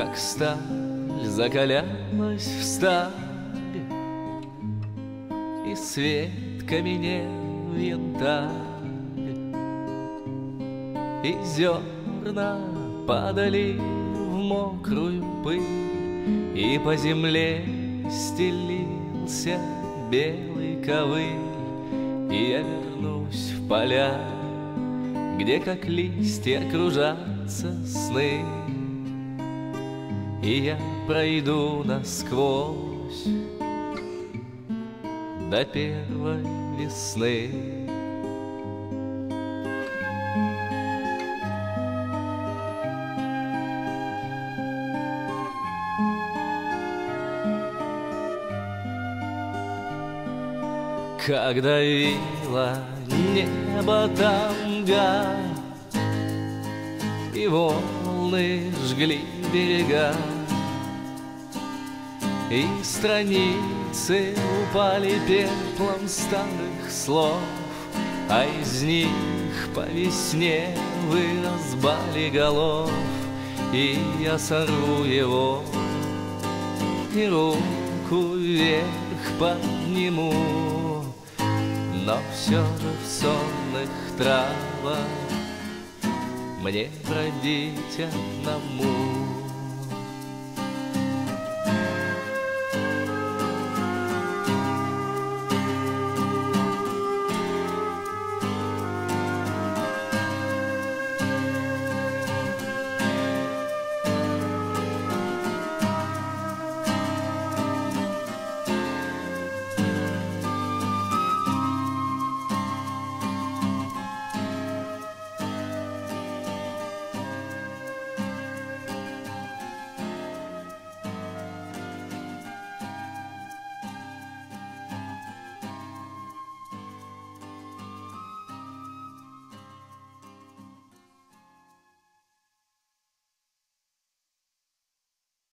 как сталь закалялась в стали, и свет каменел в янтарь, и зерна падали в мокрую пыль, и по земле стелился белый ковыль. И я вернусь в поля, где как листья кружатся сны, и я пройду насквозь до первой весны. Когда вило небо тамга, и волны жгли берега, и страницы упали пеплом старых слов, а из них по весне вырос болиголов, и я сорву его и руку вверх подниму. Но все же в сонных травах мне бродить одному.